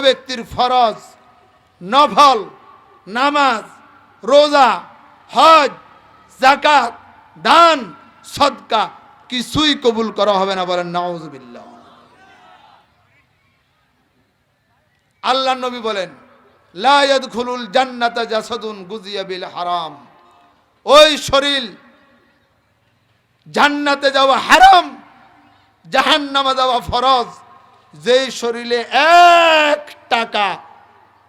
ব্যক্তির ফরজ, নফল, নামাজ, রোজা, হজ, যাকাত, দান, সদকা কিছুই কবুল করা হবে না। বলেন নাউযুবিল্লাহ। আল্লাহ নবী বলেন, লা ইয়াদখুলুল জান্নাতা জাসাদুন গুযিয়া বিল হারাম। ওই শরীর জান্নাতে যাওয়া হারাম, জাহান্নামে যাওয়া ফরজ। যেই শরীরে 1 টাকা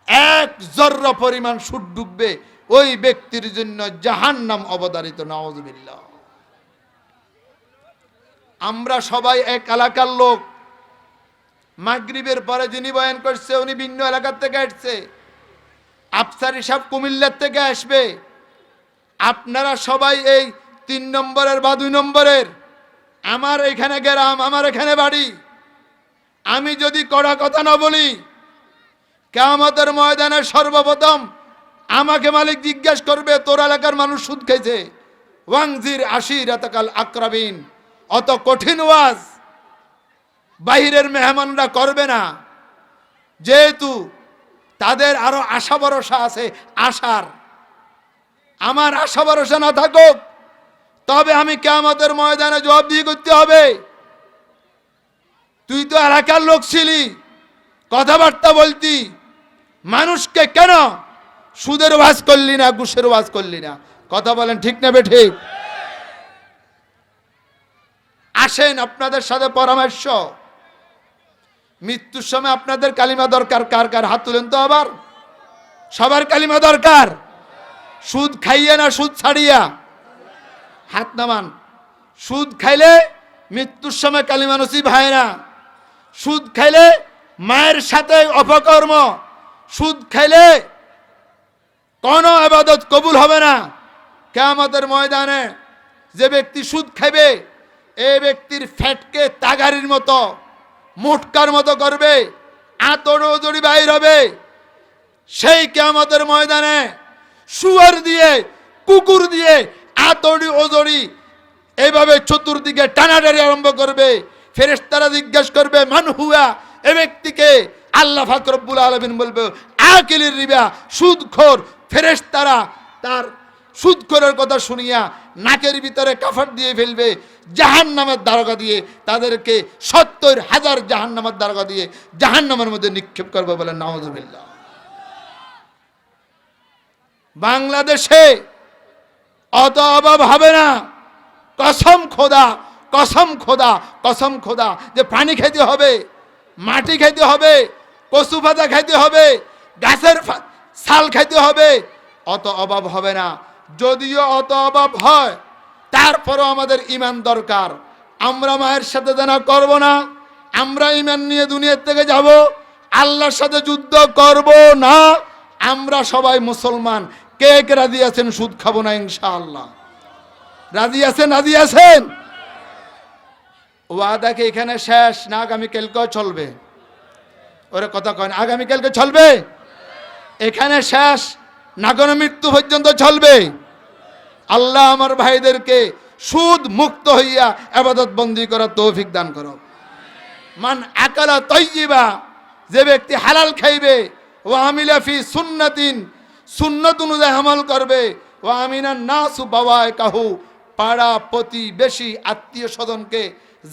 1 জর্রা পরিমাণ সুদ ডুববে, ওই ব্যক্তির জন্য জাহান্নাম অবধারিত। নাউযুবিল্লাহ। আমরা সবাই এক এলাকার লোক। মাগরিবের পরে যিনি বয়ান করছে উনি ভিন্ন এলাকার থেকে আসছে। আফসারি সাহেব কুমিল্লার থেকে আসবে। আপনারা সবাই এই 3 নম্বরের বা 2 নম্বরের। আমার এখানে গ্রাম, আমার এখানে বাড়ি। আমি যদি কড়া কথা না বলি, কিয়ামতের ময়দানে সর্বপ্রথম আমাকে মালিক জিজ্ঞাসা করবে, তোর এলাকার মানুষ সুদ খেয়েছে। ওয়াংজির আশিরাতাকাল আকরাবিন। অত কঠিন ওয়াজ বাহিরের মেহমানরা করবে না, যেহেতু তাদের আরো আশা ভরসা আছে। আশার আমার আশা ভরসা না থাকুক, তবে আমি কিয়ামতের ময়দানে জবাবদিহি করতে হবে। তুই তো এলাকার লোক ছিলি, কথাবার্তা বলতি, মানুষকে কেন সুদের ওয়াজ করলি না, ঘুষের ওয়াজ করলি না? কথা বলেন ঠিক না বেঠিক? আসেন আপনাদের সাথে পরামর্শ। মৃত্যুর সময় আপনাদের কালিমা দরকার। কার কার হাত তুলেন তো। আবার সবার কালিমা দরকার। সুদ খাইয়ে না সুদ ছাড়িয়া? হাত নামান। সুদ খাইলে মৃত্যুর সময় কালিমা নসিব হয় না। সুদ খাইলে মায়ের সাথে অপকর্ম। সুদ খাইলে কোনো ইবাদত কবুল হবে না। কিয়ামতের ময়দানে যে ব্যক্তি সুদ খাবে, এই ব্যক্তির ফ্যাটকে তাগারির মতো, মুটকার মতো করবে, আতড় ওজড়ি বাইর হবে। সেই কিয়ামতের ময়দানে শুয়ার দিয়ে, কুকুর দিয়ে আতড়ি ওজড়ি এইভাবে চতুর্দিকে টানাটানি আরম্ভ করবে। ফেরেশতারা জিজ্ঞাসা করবে, মান হুয়া? এ ব্যক্তিকে আল্লাহ পাক রব্বুল আলামিন বলবে, আকিলির রিবা, সুদখোর। ফেরেশতারা তার সুদখোরের কথা শুনিয়া নাকের ভিতরে কাফন দিয়ে ফেলবে, জাহান্নামের দারোগা দিয়ে তাদেরকে 70,000 জাহান্নামের দারোগা দিয়ে জাহান্নামের মধ্যে নিক্ষেপ করবে। বলে নাউযুবিল্লাহ। বাংলাদেশে অত অভাব হবে না। কসম খোদা, কসম খোদা, কসম খোদা, যে পানি খেতে হবে, মাটি খেতে হবে, কচু পাতা খেতে হবে, গাছের ছাল খেতে হবে। অত অভাব হবে না। যদিও অত অভাব হয়, তারপরও আমাদের ঈমান দরকার। আমরা মায়ের সাথে জানা করব না। আমরা ঈমান নিয়ে দুনিয়ার থেকে যাব, আল্লাহর সাথে যুদ্ধ করব না। আমরা সবাই মুসলমান। কে কে রাজি আছেন সুদ খাবো না ইনশাআল্লাহ? রাজি আছেন? রাজি আছেন? ওয়াদা কি এখানে শেষ না আগামীকালকেও চলবে? ওরা কথা কয় না। আগামীকালকে চলবে? এখানে শেষ না কোনো মৃত্যু পর্যন্ত চলবে? আল্লাহ আমার ভাইদেরকে সুদ মুক্ত হইয়া ইবাদত বন্দি করার তৌফিক দান করো। মান আকালা তাইয়্যিবা, যে ব্যক্তি হালাল খাইবে, ও আমিলা ফি সুন্নাতিন, সুন্নাত অনুযায়ী আমল করবে, ও আমিনান নাসু বাওয়াইকাহু, পাড়া প্রতিবেশী আত্মীয় স্বজনকে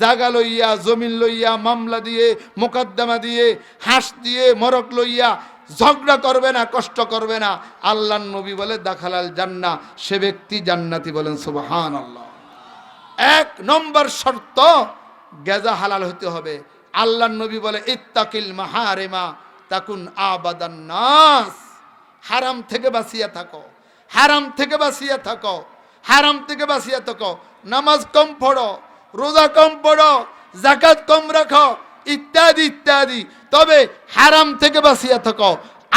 জাগা লইয়া, জমিন লইয়া, মামলা দিয়ে, মোকদ্দমা দিয়ে, হাঁস দিয়ে, মরক লইয়া ঝগড়া করবে না, কষ্ট করবে না। আল্লাহর নবী বলে দাখালাল জান্নাহ, সে ব্যক্তি জান্নাতি। বলেন সুবহানাল্লাহ। 1 নম্বর শর্ত, গেজা হালাল হতে হবে। আল্লাহর নবী বলে ইত্তাকিল মাহারিমা তাকুন আবাদান নাস। হারাম থেকে বাঁচিয়া থাকো, হারাম থেকে বাঁচিয়া থাকো, হারাম থেকে বাঁচিয়া থাকো। নামাজ কম পড়ো, রোজা কম পড়ো, যাকাত কম রাখো, ইত্যাদি ইত্যাদি, তবে হারাম থেকে বাঁচিয়া থাকো।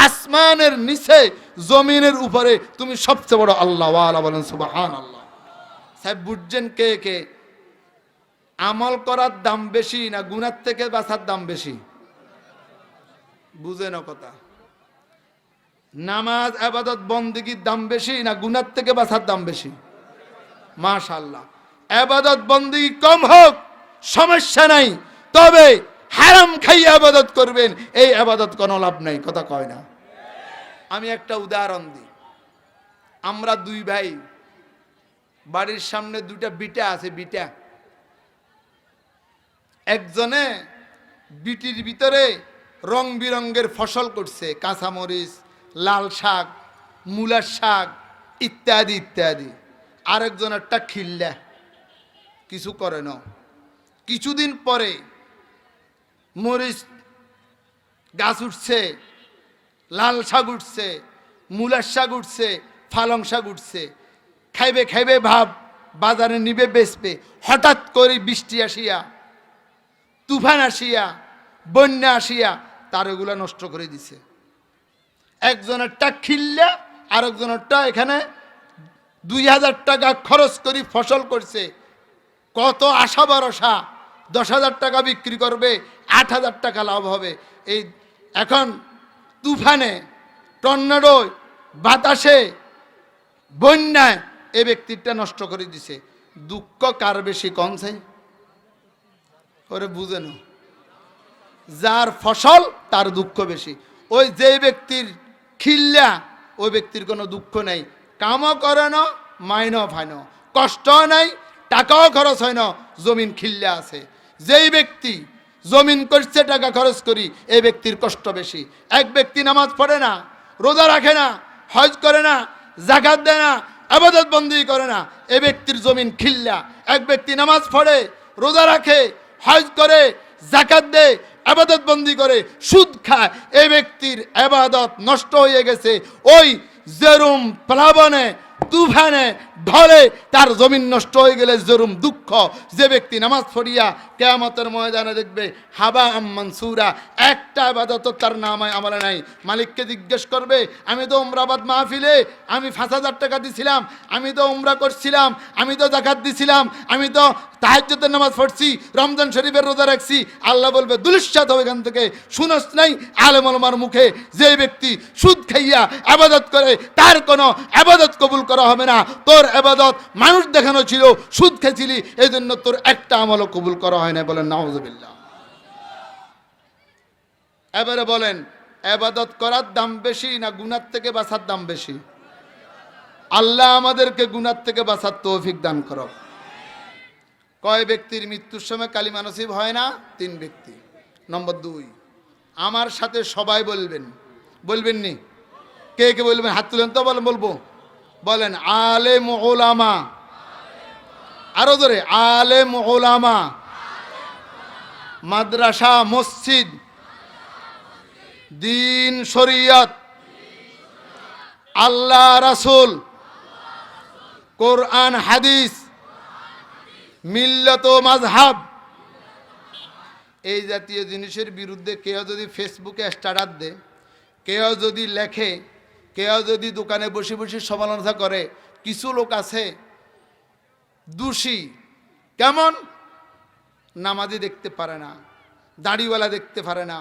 আসমানের নিচে, জমিনের উপরে তুমি সবচেয়ে বড় আল্লাহ ওয়ালা। বলেন সুবহানাল্লাহ। সাহেব বুঝছেন কে কে? আমল করার দাম বেশি না গুনার থেকে বাঁচার দাম বেশি? বুঝেন কথা? নামাজ ইবাদত বন্দেগীর দাম বেশি না গুনার থেকে বাঁচার দাম বেশি? মাশাআল্লাহ। ইবাদত বন্দেগী কম হোক সমস্যা নাই, তবে হারাম খাইয়া আবাদত করবেন, এই আবাদত কোনো লাভ নাই। কথা কয় না? আমি একটা উদাহরণ দিই। আমরা দুই ভাই, বাড়ির সামনে দুইটা বিটা আছে, বিটা। একজনে বিটির ভিতরে রং বিরঙ্গের ফসল করছে, কাঁচামরিচ, লাল শাক, মূলার শাক ইত্যাদি ইত্যাদি। আরেকজনেরটা খিল্লা, কিছু করে না। কিছুদিন পরে মরিচ গাছ উঠছে, লাল শাক উঠছে, মূলার শাক উঠছে, পালং শাক উঠছে। খাইবে খাইবে ভাব, বাজারে নিবে বেচবে। হঠাৎ করে বৃষ্টি আসিয়া, তুফান আসিয়া, বন্যা আসিয়া তার ওগুলা নষ্ট করে দিছে। একজনেরটা খিল্লা, আরেকজনেরটা এখানে 2000 টাকা খরচ করে ফসল করছে। কত আশা ভরসা, 10,000 টাকা বিক্রি করবে, 8,000 টাকা লাভ হবে। এই এখন তুফানে, টর্নেডোয়, বাতাসে, বন্যায় এই ব্যক্তিটা নষ্ট করে দিছে। দুঃখ কার বেশি কমছে? ওরে বুঝে না, যার ফসল তার দুঃখ বেশি। ওই যে ব্যক্তির খিল্লা, ওই ব্যক্তির কোনো দুঃখ নাই, কামও করে না, মাইনও পায় না, কষ্ট নাই, টাকাও খরচ হয় না, জমিন খিল্লা আছে। যেই ব্যক্তি জমিন করছে টাকা খরচ করি, এই ব্যক্তির কষ্ট বেশি। এক ব্যক্তি নামাজ পড়ে না, রোজা রাখে না, হজ করে না, যাকাত দেয় না, ইবাদত বন্দেগী করে না, এই ব্যক্তির জমিন খিল্লা। এক ব্যক্তি নামাজ পড়ে, রোজা রাখে, হজ করে, যাকাত দেয়, ইবাদত বন্দেগী করে, সুদ খায়, এই ব্যক্তির ইবাদত নষ্ট হয়ে গেছে। ওই যেরুম প্লাবনে, তুফানে, ঢলে তার জমিন নষ্ট হয়ে গেলে যেরুম দুঃখ, যে ব্যক্তি নামাজ পড়িয়া কিয়ামতের ময়দানে দেখবে হাবা মানসুরা, একটা ইবাদত তার নামায় আমলে নাই। মালিককে জিজ্ঞেস করবে, আমি তো উমরাবাদ মাহফিলে আমি 5,000 টাকা দিছিলাম, আমি তো উমরা করছিলাম, আমি তো যাকাত দিছিলাম, আমি তো তাহাজ্জুদের নামাজ পড়ছি, রমজান শরীফের রোজা রাখছি। আল্লাহ বলবে, দুলিশ্বাত হবে এখান থেকে, শুনস নাই আলেম ওলামার মুখে, যে ব্যক্তি সুদ খাইয়া ইবাদত করে তার কোনো ইবাদত কবুল করা হবে না। তোর ইবাদত মানুষ দেখানো ছিল, সুদ খেয়েছিলি, এই জন্য তোর একটা আমলও কবুল করা হয় না। বলেন নাউযুবিল্লাহ। এবারে বলেন, ইবাদত করার দাম বেশি না গুনাহ থেকে বাঁচার দাম বেশি? আল্লাহ আমাদেরকে গুনাহ থেকে বাঁচার তৌফিক দান করো। কয় ব্যক্তির মৃত্যুর সময় কালিমা নসিব হয় না? 3 ব্যক্তি। নম্বর 2, আমার সাথে সবাই বলবেন, বলবেন নি? কে কে বলবেন? হাত তুলেন তো, বলেন। বলবো, বলেন আলেম ওলামা। আরো জোরে, আলেম ওলামা, মাদ্রাসা, মসজিদ, দিন শরীয়ত, আল্লাহ রাসূল, কোরআন হাদিস, মিল্লত ও মাযহাব, এই জাতীয় জিনিসের বিরুদ্ধে কেউ যদি ফেসবুকে স্ট্যাটাস দেয়, কেউ যদি লেখে, কেউ যদি দোকানে বসে বসে সমালোচনা করে, কিছু লোক আছে দোষী। কেমন? নামাজি দেখতে পারে না, দাড়িওয়ালা দেখতে পারে না,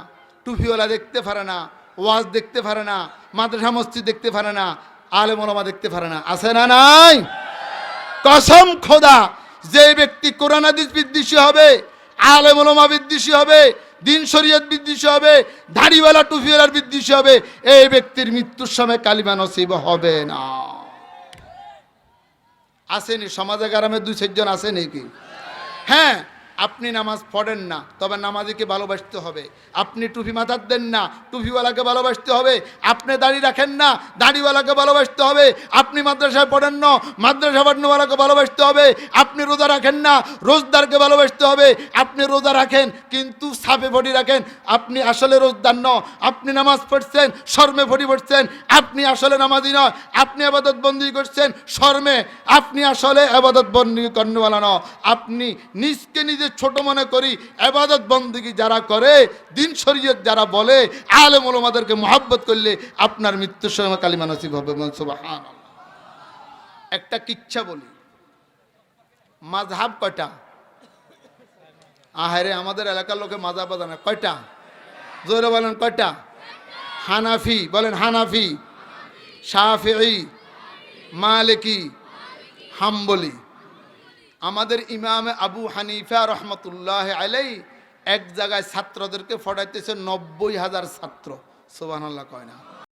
টুপিওয়ালা দেখতে পারে না, ওয়াজ দেখতে পারে না, মাদ্রাসা মসজিদ দেখতে পারে না, আলেম ওলামা দেখতে পারে না। আছে না নাই? কসম খোদা, যে ব্যক্তি কোরআন হাদিস বিদ্বেষী হবে, আলেম ওলামা বিদ্বেষী হবে, দিন শরীয়ত বিদ্বেষী হবে, দাড়িওয়ালা টুপিওয়ালার বিদ্বেষী হবে, এই ব্যক্তির মৃত্যুর সময় কালিমা নসিব হবে না। আসেনি সমাজে গ্রামে 2-4 জন আছে নাকি? হ্যাঁ, আপনি নামাজ পড়েন না, তবে নামাজিকে ভালোবাসতে হবে। আপনি টুপি মাথার দেন না, টুপিওয়ালাকে ভালোবাসতে হবে। আপনি দাড়ি রাখেন না, দাড়িওয়ালাকে ভালোবাসতে হবে। আপনি মাদ্রাসায় পড়েন না, মাদ্রাসা পড়ানোওয়ালাকে ভালোবাসতে হবে। আপনি রোজা রাখেন না, রোজদারকে ভালোবাসতে হবে। আপনি রোজা রাখেন কিন্তু সাফে ফটি রাখেন, আপনি আসলে রোজদার ন। আপনি নামাজ পড়ছেন, শর্মে ফটি পড়ছেন, আপনি আসলে নামাজি নয়। আপনি ইবাদত বন্দেগী করছেন শর্মে, আপনি আসলে ইবাদত বন্দেগী করেনওয়ালা ন। আপনি নিজকে নিজে ছোট মনে করি। ইবাদত বন্দেগী যারা করে, দিন শরীয়ত যারা বলে, আলেম ওলামাদেরকে মহব্বত করলে আপনার মৃত্যুর সময় কালিমা নসিব হবে। সুবহানাল্লাহ। একটা কিচ্ছা বলি, মাযহাব কয়টা? আহারে, আমাদের এলাকার লোকে মাযহাব জানে কয়টা? জোরে বলেন কয়টা? হানাফি, বলেন হানাফি, শাফিঈ, মালিকি, হাম্বলি। আমাদের ইমাম আবু হানিফা রহমতুল্লাহ আলাইহি এক জায়গায় ছাত্রদেরকে পড়াইতেছে 90,000 ছাত্র। সুবহানাল্লাহ কয় না?